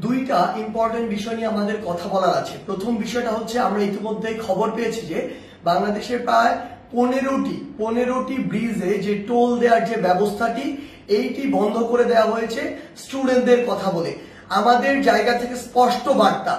দুইটা ইম্পর্টেন্ট বিষয় নিয়ে আমাদের কথা বলার আছে। প্রথম বিষয়টা হচ্ছে আমরা ইতিমধ্যে খবর পেয়েছি যে বাংলাদেশের প্রায় 15টি ব্রিজে যে টোল দেওয়ার যে ব্যবস্থাটি এইটি বন্ধ করে দেওয়া হয়েছে স্টুডেন্টদের কথা বলে। আমাদের জায়গা থেকে স্পষ্ট বার্তা,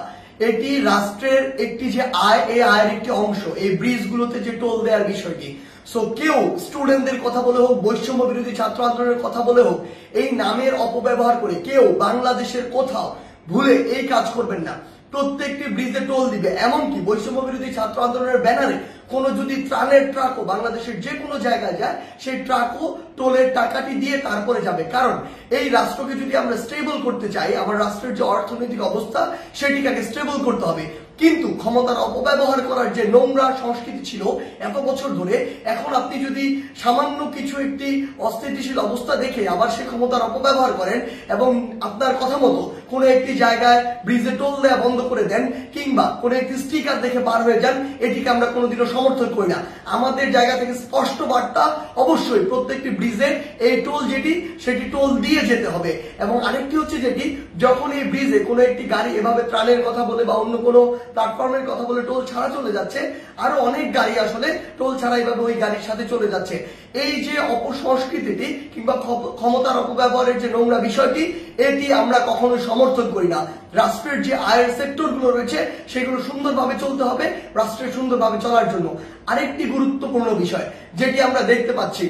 এটি রাষ্ট্রের একটি যে আয়, এই আয়ের একটি অংশ এই ব্রিজগুলোতে যে টোল দেওয়ার বিষয়টি। সো কেউ স্টুডেন্টদের কথা বলে হোক, বৈষম্য বিরোধী ছাত্র আন্দোলনের কথা বলে হোক, এই নামের অপব্যবহার করে কেউ বাংলাদেশের কোথাও ভুলে এই কাজ করবেন না। প্রত্যেকটি ব্রিজে টোল দিবে, এমনকি বৈষম্য বিরোধী ছাত্র আন্দোলনের ব্যানারে কোনো যদি ত্রাণের ট্রাকও বাংলাদেশের যে কোনো জায়গায় যায়, সেই ট্রাকও টোলের টাকাটি দিয়ে তারপরে যাবে। কারণ এই রাষ্ট্রকে যদি আমরা স্টেবল করতে চাই, আমার রাষ্ট্রের যে অর্থনৈতিক অবস্থা সেটিকে আগে স্টেবল করতে হবে। কিন্তু ক্ষমতার অপব্যবহার করার যে নোংরা সংস্কৃতি ছিল এত বছর ধরে, এখন আপনি যদি সামান্য কিছু একটি অস্থিতিশীল অবস্থা দেখে আবার সে ক্ষমতার অপব্যবহার করেন এবং আপনার কথা মতো কোনো একটি জায়গায় ব্রিজে টোল দেওয়া বন্ধ করে দেন কিংবা কোনো একটি স্টিকার দেখে পার হয়ে যান, এটিকে আমরা কোনোদিনও সমর্থন করি না। আমাদের জায়গা থেকে স্পষ্ট বার্তা, অবশ্যই প্রত্যেকটি ব্রিজে এই টোল যেটি সেটি টোল দিয়ে যেতে হবে। এবং আরেকটি হচ্ছে যেটি, যখন এই ব্রিজে কোনো একটি গাড়ি এভাবে ত্রাণের কথা বলে বা অন্য কোনো প্ল্যাটফর্মের কথা বলে টোল ছাড়া চলে যাচ্ছে, আরো অনেক গাড়ি আসলে টোল ছাড়া এইভাবে ওই গাড়ির সাথে চলে যাচ্ছে। এই যে অপসংস্কৃতিটি কিংবা ক্ষমতার অপব্যবহারের যে নোংরা বিষয়টি, এটি আমরা কখনো সমর্থন করি না। রাষ্ট্রের যে আয়ের সেক্টরগুলো রয়েছে সেগুলো সুন্দরভাবে চলতে হবে রাষ্ট্রের সুন্দরভাবে চলার জন্য। আরেকটি গুরুত্বপূর্ণ বিষয় যেটি আমরা দেখতে পাচ্ছি,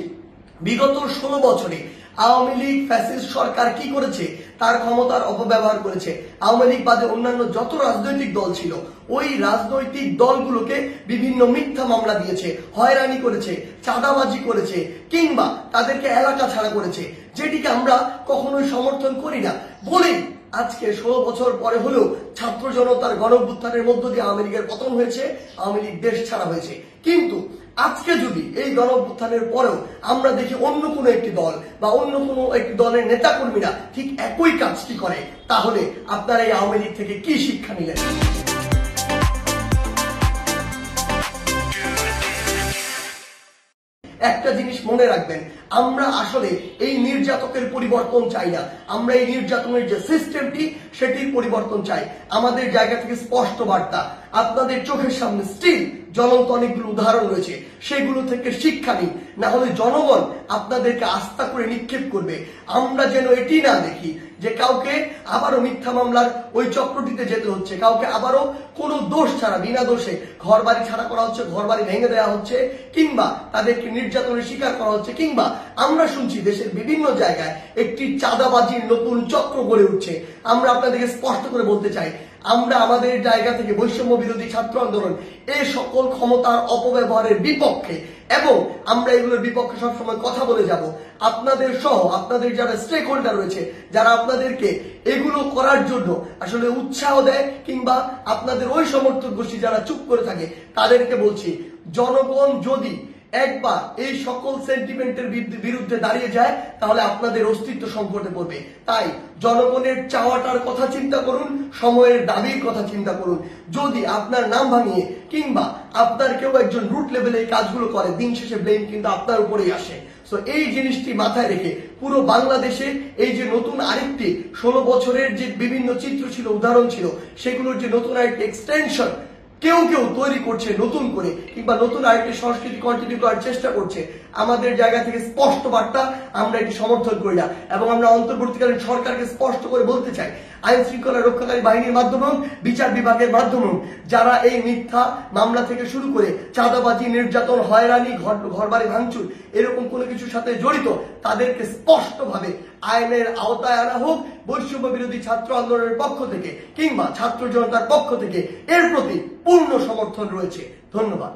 বিগত 16 বছরে আওয়ামী লীগ ফ্যাসিস্ট সরকার কি করেছে, তার ক্ষমতার অপব্যবহার করেছে। আওয়ামী লীগ বাদে অন্যান্য যত রাজনৈতিক দল ছিল, ওই রাজনৈতিক দলগুলোকে বিভিন্ন মিথ্যা মামলা দিয়েছে, হয়রানি করেছে, চাঁদাবাজি করেছে কিংবা তাদেরকে এলাকা ছাড়া করেছে, যেটিকে আমরা কখনোই সমর্থন করি না। বলেই আজকে 16 বছর পরে হলেও ছাত্র জনতার গণঅভ্যুত্থানের মধ্য দিয়ে আওয়ামী লীগের পতন হয়েছে, আওয়ামী লীগ দেশ ছাড়া হয়েছে। কিন্তু আজকে যদি এই গণঅভ্যুত্থানের পরেও আমরা দেখি অন্য কোনো একটি দল বা অন্য কোনো একটি দলের নেতাকর্মীরা ঠিক একই কাজটি করে, তাহলে আপনারা এই আওয়ামী লীগ থেকে কি শিক্ষা নিলেন? একটা জিনিস মনে রাখবেন, আমরা আসলে এই নির্যাতকের পরিবর্তন চাই না, আমরা এই নির্যাতনের যে সিস্টেমটি সেটির পরিবর্তন চাই। আমাদের জায়গা থেকে স্পষ্ট বার্তা, আপনাদের চোখের সামনে স্টিল জ্বলন্ত অনেকগুলো উদাহরণ রয়েছে, সেগুলো থেকে শিক্ষা নিন, না হলে জনগণ আপনাদেরকে আস্থা করে নিক্ষেপ করবে। আমরা যেন এটি না দেখি যে কাউকে আবারও মিথ্যা মামলার ওই চক্রটিতে যেতে হচ্ছে, কাউকে আবারও কোনো দোষ ছাড়া বিনা দোষে ঘর বাড়ি ছাড়া করা হচ্ছে, ঘর বাড়ি ভেঙে দেওয়া হচ্ছে কিংবা তাদেরকে নির্যাতনের শিকার করা হচ্ছে, কিংবা আমরা শুনছি দেশের বিভিন্ন জায়গায় একটি চাঁদাবাজির নতুন চক্র গড়ে উঠছে। আমরা আপনাদেরকে স্পষ্ট করে বলতে চাই, আমরা আমাদের জায়গা থেকে বৈষম্য বিরোধী ছাত্র আন্দোলন এই সকল ক্ষমতার অপব্যবহারের বিপক্ষে, এবং আমরা এগুলোর বিপক্ষে সবসময় কথা বলে যাব। আপনাদের সহ আপনাদের যারা স্টেক হোল্ডার রয়েছে, যারা আপনাদেরকে এগুলো করার জন্য আসলে উৎসাহ দেয় কিংবা আপনাদের ওই সমর্থক গোষ্ঠী যারা চুপ করে থাকে, তাদেরকে বলছি, জনগণ যদি একবার এই সকল সেন্টিমেন্টের বিরুদ্ধে দাঁড়িয়ে যায়, তাহলে আপনাদের অস্তিত্ব সংকটে পড়বে। তাই জনগণের চাওয়াটার কথা চিন্তা করুন, সময়ের দাবির কথা চিন্তা করুন। যদি আপনার নাম ভাঙিয়ে কিংবা আপনার কেউ একজন রুট লেভেলে এই কাজগুলো করে, দিন শেষে ব্লেম কিন্তু আপনার উপরেই আসে। তো এই জিনিসটি মাথায় রেখে পুরো বাংলাদেশে এই যে নতুন আরেকটি 16 বছরের যে বিভিন্ন চিত্র ছিল, উদাহরণ ছিল, সেগুলোর যে নতুন আরেকটি এক্সটেনশন কেউ কেউ তৈরি করছে নতুন করে কিংবা নতুন আরেকটি সংস্কৃতি কন্টিনিউ করার চেষ্টা করছে, আমাদের জায়গা থেকে স্পষ্ট বার্তা, আমরা এটি সমর্থন করি না। এবং আমরা অন্তর্বর্তীকালীন সরকারকে স্পষ্ট করে বলতে চাই, আইন শৃঙ্খলা রক্ষাকারী বাহিনীর মাধ্যমে, বিচার বিভাগের মাধ্যমে যারা এই মিথ্যা মামলা থেকে শুরু করে চাঁদাবাজি, নির্যাতন, হয়রানি, ঘরবাড়ি ভাঙচুর এরকম কোনো কিছুর সাথে জড়িত, তাদেরকে স্পষ্টভাবে আইনের আওতায় আনা হোক। বৈষম্য বিরোধী ছাত্র আন্দোলনের পক্ষ থেকে কিংবা ছাত্র জনতার পক্ষ থেকে এর প্রতি পূর্ণ সমর্থন রয়েছে। ধন্যবাদ।